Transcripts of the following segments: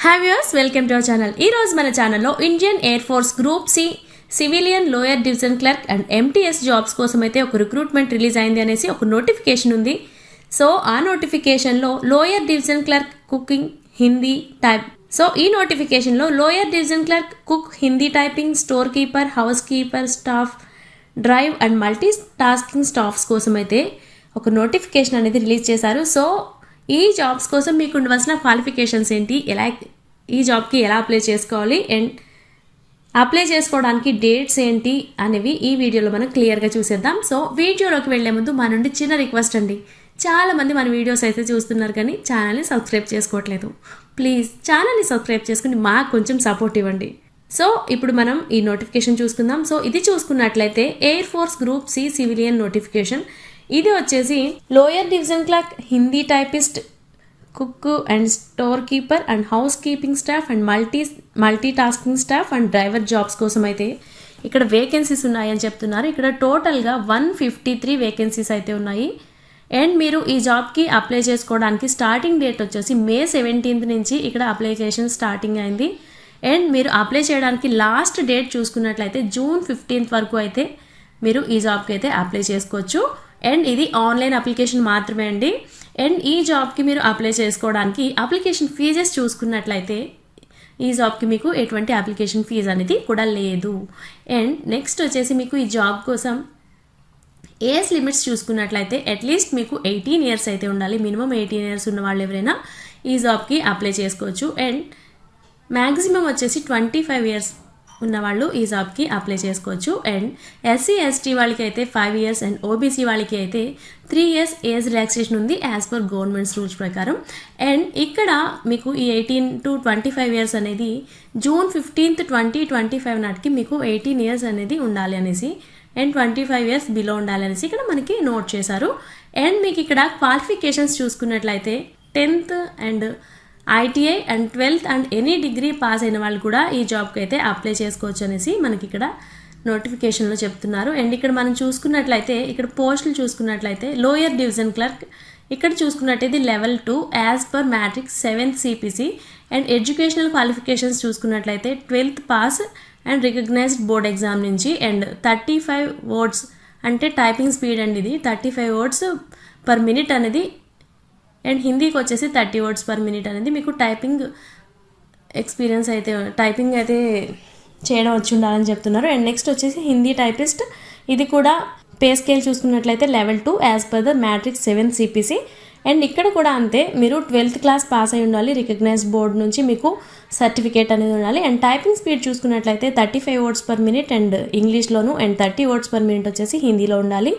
Hi viewers, welcome to our channel. ఈ రోజు మన ఛానల్లో Indian Air Force group C civilian lower division clerk and MTS jobs కోసం అయితే ఒక రిక్రూట్మెంట్ రిలీజ్ అయింది అనేసి ఒక నోటిఫికేషన్ ఉంది. సో ఆ నోటిఫికేషన్లో lower division clerk cooking Hindi type. So ఈ నోటిఫికేషన్లో lower division clerk cook Hindi typing, store keeper, house keeper staff, drive and multi tasking staffs కోసం అయితే ఒక నోటిఫికేషన్ అనేది రిలీజ్ చేశారు. సో ఈ జాబ్స్ కోసం మీకు ఉండవలసిన క్వాలిఫికేషన్స్ ఏంటి, ఈ జాబ్కి ఎలా అప్లై చేసుకోవాలి అండ్ అప్లై చేసుకోవడానికి డేట్స్ ఏంటి అనేవి ఈ వీడియోలో మనం క్లియర్గా చూసేద్దాం. సో వీడియోలోకి వెళ్లే ముందు మా నుండి చిన్న రిక్వెస్ట్ అండి. చాలామంది మన వీడియోస్ అయితే చూస్తున్నారు కానీ ఛానల్ని సబ్స్క్రైబ్ చేసుకోవట్లేదు. ప్లీజ్ ఛానల్ని సబ్స్క్రైబ్ చేసుకుని మాకు కొంచెం సపోర్ట్ ఇవ్వండి. సో ఇప్పుడు మనం ఈ నోటిఫికేషన్ చూసుకుందాం. సో ఇది చూసుకున్నట్లయితే Air Force group C civilian notification. ఇది వచ్చేసి lower division clerk, Hindi typist, cook and store keeper and housekeeping staff and multi tasking staff and driver jobs కోసం అయితే ఇక్కడ వేకెన్సీస్ ఉన్నాయని చెప్తున్నారు. ఇక్కడ టోటల్గా 153 వేకెన్సీస్ అయితే ఉన్నాయి. అండ్ మీరు ఈ జాబ్కి అప్లై చేసుకోవడానికి స్టార్టింగ్ డేట్ వచ్చేసి May 17 నుంచి ఇక్కడ అప్లికేషన్ స్టార్టింగ్ అయింది. అండ్ మీరు అప్లై చేయడానికి లాస్ట్ డేట్ చూసుకున్నట్లయితే June 15 వరకు అయితే మీరు ఈ జాబ్కి అయితే అప్లై చేసుకోవచ్చు. అండ్ ఇది ఆన్లైన్ అప్లికేషన్ మాత్రమే అండి. అండ్ ఈ జాబ్కి మీరు అప్లై చేసుకోవడానికి అప్లికేషన్ ఫీజెస్ చూసుకున్నట్లయితే ఈ జాబ్కి మీకు ఎటువంటి అప్లికేషన్ ఫీజు అనేది కూడా లేదు. అండ్ నెక్స్ట్ వచ్చేసి మీకు ఈ జాబ్ కోసం ఏజ్ లిమిట్స్ చూసుకున్నట్లయితే అట్లీస్ట్ మీకు 18 ఇయర్స్ అయితే ఉండాలి. మినిమం 18 ఇయర్స్ ఉన్న వాళ్ళు ఎవరైనా ఈ జాబ్కి అప్లై చేసుకోవచ్చు. అండ్ మ్యాక్సిమం వచ్చేసి 25 ఇయర్స్ ఉన్నవాళ్ళు ఈ జాబ్కి అప్లై చేసుకోవచ్చు. అండ్ ఎస్సీ ఎస్టీ వాళ్ళకి అయితే 5 ఇయర్స్ అండ్ ఓబీసీ వాళ్ళకి అయితే 3 ఇయర్స్ ఏజ్ రిలాక్సేషన్ ఉంది యాజ్ పర్ గవర్నమెంట్స్ రూల్స్ ప్రకారం. అండ్ ఇక్కడ మీకు ఈ 18 to 25 ఇయర్స్ అనేది June 15, 2025 నాటికి మీకు 18 ఇయర్స్ అనేది ఉండాలి అనేసి అండ్ 25 ఇయర్స్ బిలో ఉండాలి అనేసి ఇక్కడ మనకి నోట్ చేశారు. అండ్ మీకు ఇక్కడ క్వాలిఫికేషన్స్ చూసుకున్నట్లయితే 10th and ITI and 12th and any degree pass అయిన వాళ్ళు కూడా ఈ జాబ్కి అయితే అప్లై చేసుకోవచ్చు అనేసి మనకి ఇక్కడ నోటిఫికేషన్లో చెప్తున్నారు. అండ్ ఇక్కడ మనం చూసుకున్నట్లయితే ఇక్కడ పోస్టులు చూసుకున్నట్లయితే లోయర్ డివిజన్ క్లర్క్ ఇక్కడ చూసుకున్నట్టయితే Level 2 as per matrix 7th CPC. And educational qualifications చూసుకున్నట్లయితే 12th pass and recognised board exam నుంచి అండ్ 35 words అంటే టైపింగ్ స్పీడ్ అండి, ఇది 35 words per minute అనేది. అండ్ హిందీకి వచ్చేసి 30 words per minute అనేది మీకు టైపింగ్ ఎక్స్పీరియన్స్ అయితే టైపింగ్ అయితే చేయడం వచ్చి ఉండాలని చెప్తున్నారు. అండ్ నెక్స్ట్ వచ్చేసి హిందీ టైపిస్ట్, ఇది కూడా పే స్కేల్ చూసుకున్నట్లయితే Level 2 as per the matrix 7th CPC. And ఇక్కడ కూడా అంతే, మీరు 12th క్లాస్ పాస్ అయి ఉండాలి, రికగ్నైజ్డ్ బోర్డ్ నుంచి మీకు సర్టిఫికేట్ అనేది ఉండాలి. అండ్ టైపింగ్ స్పీడ్ చూసుకున్నట్లయితే 35 words per minute అండ్ ఇంగ్లీష్లోను అండ్ 30 words per minute వచ్చేసి హిందీలో ఉండాలి.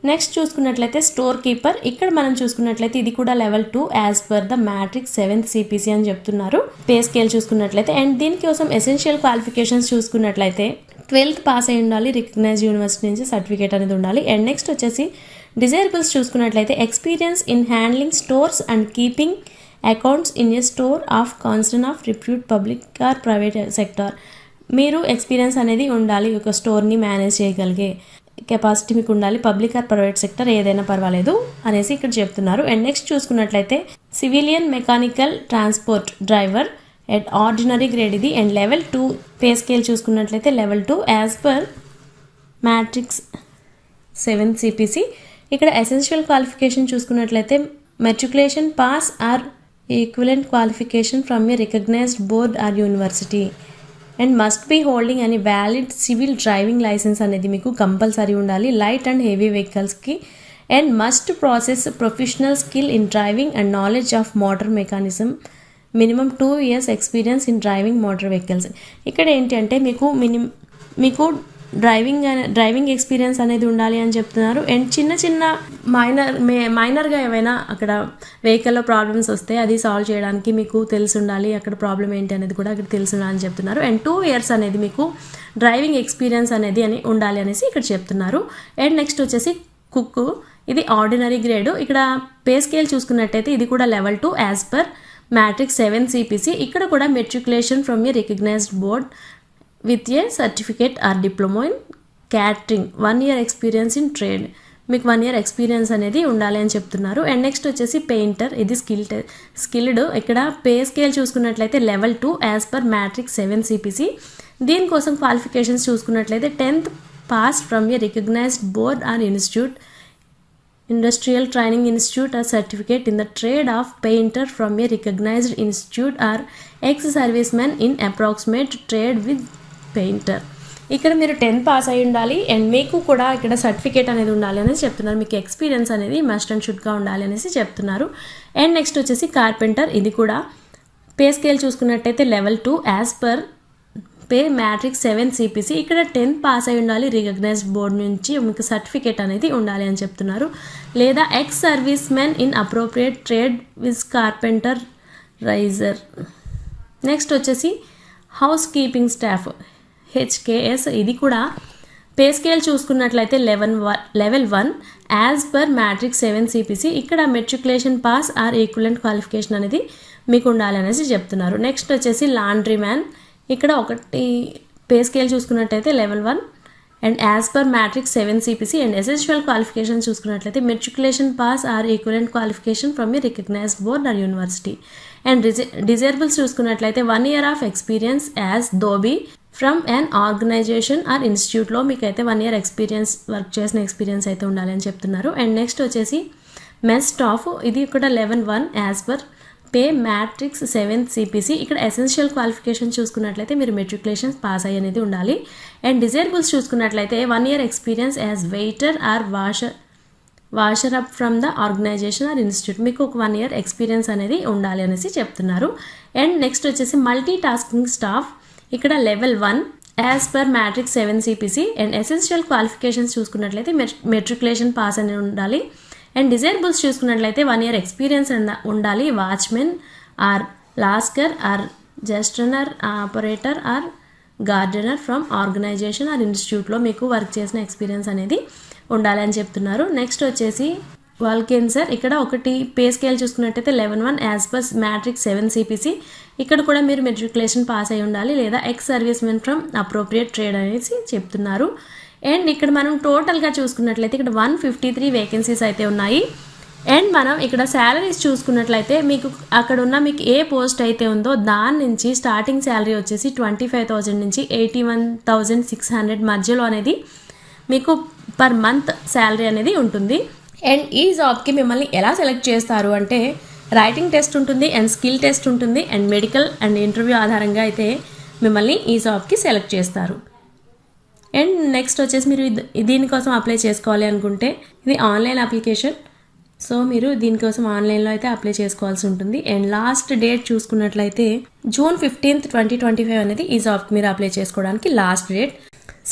నెక్స్ట్ చూసుకున్నట్లయితే స్టోర్ కీపర్, ఇక్కడ మనం చూసుకున్నట్లయితే ఇది కూడా Level 2 as per the matrix 7th CPC అని చెప్తున్నారు పే స్కేల్ చూసుకున్నట్లయితే. అండ్ దీనికోసం ఎసెన్షియల్ క్వాలిఫికేషన్స్ చూసుకున్నట్లయితే 12th పాస్ అయి ఉండాలి, రికగ్నైజ్డ్ యూనివర్సిటీ నుంచి సర్టిఫికేట్ అనేది ఉండాలి. అండ్ నెక్స్ట్ వచ్చేసి డిజైరబుల్స్ చూసుకున్నట్లయితే experience in handling stores and keeping accounts in a store of concern of రిప్యూట్ public or private sector. మీరు ఎక్స్పీరియన్స్ అనేది ఉండాలి, ఒక స్టోర్ని మేనేజ్ చేయగలిగే కెపాసిటీ మీకు ఉండాలి, పబ్లిక్ ఆర్ ప్రైవేట్ సెక్టర్ ఏదైనా పర్వాలేదు అనేసి ఇక్కడ చెప్తున్నారు. అండ్ నెక్స్ట్ చూసుకున్నట్లయితే civilian mechanical transport driver at ordinary grade ఇది. అండ్ Level 2 పే స్కేల్ చూసుకున్నట్లయితే Level 2 as per matrix 7th CPC. ఇక్కడ ఎసెన్షియల్ క్వాలిఫికేషన్ చూసుకున్నట్లయితే matriculation pass or equivalent qualification from a recognised board or university and must be holding అని valid civil driving license అనేది మీకు compulsory ఉండాలి light and heavy వెహికల్స్కి. And must process professional skill in driving and knowledge of motor mechanism, minimum 2 years experience in driving motor vehicles. ఇక్కడ ఏంటి అంటే మీకు driving experience అనేది ఉండాలి అని చెప్తున్నారు. అండ్ చిన్న మైనర్గా ఏమైనా అక్కడ వెహికల్లో ప్రాబ్లమ్స్ వస్తే అది సాల్వ్ చేయడానికి మీకు తెలిసి ఉండాలి, అక్కడ ప్రాబ్లం ఏంటి అనేది కూడా అక్కడ తెలిసి ఉండాలని చెప్తున్నారు. అండ్ 2 years అనేది మీకు డ్రైవింగ్ ఎక్స్పీరియన్స్ అనేది ఉండాలి అనేసి ఇక్కడ చెప్తున్నారు. అండ్ నెక్స్ట్ వచ్చేసి కుక్, ఇది ఆర్డినరీ గ్రేడ్. ఇక్కడ పే స్కేల్ చూసుకున్నట్టయితే ఇది కూడా Level 2 as per matrix 7th CPC. ఇక్కడ కూడా matriculation from a recognised board with a certificate or diploma in catering, 1 year experience in trade, మీకు 1 year ఎక్స్పీరియన్స్ అనేది ఉండాలి అని చెప్తున్నారు. అండ్ నెక్స్ట్ వచ్చేసి పెయింటర్, ఇది స్కిల్డ్. ఇక్కడ పే స్కేల్ చూసుకున్నట్లయితే level 2 as per matrix 7 CPC. దీనికోసం క్వాలిఫికేషన్స్ చూసుకున్నట్లయితే 10th pass from a recognised board or institute, industrial training institute or certificate in the trade of painter from a recognised institute or ex servicemen in approximate trade with painter. ఇక్కడ మీరు 10th pass అయి ఉండాలి and మీకు కూడా ఇక్కడ certificate అనేది ఉండాలి అనేసి చెప్తున్నారు. మీకు ఎక్స్పీరియన్స్ అనేది మస్ట్ అండ్ షుడ్గా ఉండాలి అనేసి చెప్తున్నారు. అండ్ నెక్స్ట్ వచ్చేసి కార్పెంటర్, ఇది కూడా పే స్కేల్ చూసుకున్నట్టయితే level 2 as per pay matrix 7 CPC. ఇక్కడ 10th పాస్ అయి ఉండాలి, రికగ్నైజ్డ్ బోర్డ్ నుంచి మీకు సర్టిఫికేట్ అనేది ఉండాలి అని చెప్తున్నారు. లేదా X servicemen in appropriate trade with carpenter raiser. Next వచ్చేసి హౌస్ కీపింగ్ స్టాఫ్ HKS, ఇది కూడా పే స్కేల్ చూసుకున్నట్లయితే level 1 as per matrix 7 CPC. ఇక్కడ matriculation pass or equivalent qualification అనేది మీకు ఉండాలి అనేసి చెప్తున్నారు. నెక్స్ట్ వచ్చేసి లాండ్రీ మ్యాన్, ఇక్కడ ఒకటి పే స్కేల్ చూసుకున్నట్లయితే level 1 and as per matrix 7 CPC. And essential qualification చూసుకున్నట్లయితే matriculation pass or equivalent qualification from a recognised board or university. And desirables చూసుకున్నట్లయితే 1 year of experience as dhobi from an organization or ఇన్స్టిట్యూట్లో మీకు అయితే 1 year experience, work చేసిన experience అయితే ఉండాలి అని చెప్తున్నారు. అండ్ నెక్స్ట్ వచ్చేసి మెస్ స్టాఫ్, ఇది కూడా level 1 as per pay matrix 7 CPC. ఇక్కడ ఎసెన్షియల్ క్వాలిఫికేషన్ చూసుకున్నట్లయితే మీరు మెట్రికులేషన్ పాస్ అయ్యి అనేది ఉండాలి. అండ్ డిజేబుల్స్ చూసుకున్నట్లయితే 1 year experience as waiter or washer up from the organization or institute, మీకు ఒక 1 year ఎక్స్పీరియన్స్ అనేది ఉండాలి అనేసి చెప్తున్నారు. అండ్ నెక్స్ట్ వచ్చేసి మల్టీ టాస్కింగ్ స్టాఫ్, ఇక్కడ level 1 as per matrix 7 CPC. And essential qualifications చూసుకున్నట్లయితే మెట్రికులేషన్ పాస్ అనేది ఉండాలి. అండ్ డిజైరబుల్స్ చూసుకున్నట్లయితే 1 year ఎక్స్పీరియన్స్ ఉండాలి. Watchman or lascar or Gestetner operator or gardener from organization or ఇన్స్టిట్యూట్లో మీకు వర్క్ చేసిన ఎక్స్పీరియన్స్ అనేది ఉండాలి అని చెప్తున్నారు. నెక్స్ట్ వచ్చేసి వాల్కెన్సర్, ఇక్కడ ఒకటి పే స్కేల్ చూసుకున్నట్టయితే level 1 as per matrix 7 CPC. ఇక్కడ కూడా మీరు మెట్రికులేషన్ పాస్ అయి ఉండాలి లేదా ex service men from appropriate trade అనేసి చెప్తున్నారు. అండ్ ఇక్కడ మనం టోటల్గా చూసుకున్నట్లయితే ఇక్కడ 153 వేకెన్సీస్ అయితే ఉన్నాయి. అండ్ మనం ఇక్కడ శాలరీస్ చూసుకున్నట్లయితే మీకు అక్కడ ఉన్న మీకు ఏ పోస్ట్ అయితే ఉందో దాని నుంచి స్టార్టింగ్ శాలరీ వచ్చేసి 25,000 నుంచి 81,600 మధ్యలో అనేది మీకు పర్ మంత్ శాలరీ అనేది ఉంటుంది. అండ్ ఈ జాబ్కి మిమ్మల్ని ఎలా సెలెక్ట్ చేస్తారు అంటే రైటింగ్ టెస్ట్ ఉంటుంది అండ్ స్కిల్ టెస్ట్ ఉంటుంది అండ్ మెడికల్ అండ్ ఇంటర్వ్యూ ఆధారంగా అయితే మిమ్మల్ని ఈ జాబ్కి సెలెక్ట్ చేస్తారు. అండ్ నెక్స్ట్ వచ్చేసి మీరు దీనికోసం అప్లై చేసుకోవాలి అనుకుంటే ఇది ఆన్లైన్ అప్లికేషన్, సో మీరు దీనికోసం ఆన్లైన్లో అయితే అప్లై చేసుకోవాల్సి ఉంటుంది. అండ్ లాస్ట్ డేట్ చూసుకున్నట్లయితే June 15th, 2025 అనేది ఈ జాబ్కి మీరు అప్లై చేసుకోవడానికి last date.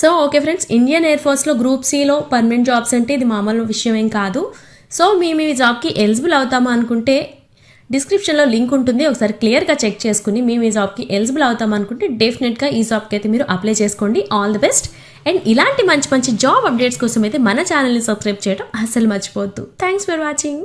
So okay friends, Indian air ఫోర్స్లో గ్రూప్ సిలో పర్మనెంట్ జాబ్స్ అంటే ఇది మామూలు విషయం ఏం కాదు. సో మేము ఈ జాబ్కి ఎలిజిబుల్ అవుతామా అనుకుంటే డిస్క్రిప్షన్లో లింక్ ఉంటుంది, ఒకసారి క్లియర్గా చెక్ చేసుకుని మేము ఈ జాబ్కి ఎలిజిబుల్ అవుతాం అనుకుంటే డెఫినెట్గా ఈ జాబ్కి అయితే మీరు అప్లై చేసుకోండి. All the best. అండ్ ఇలాంటి మంచి మంచి జాబ్ అప్డేట్స్ కోసం అయితే మన ఛానల్ని సబ్స్క్రైబ్ చేయడం అస్సలు మర్చిపోవద్దు. Thanks for watching.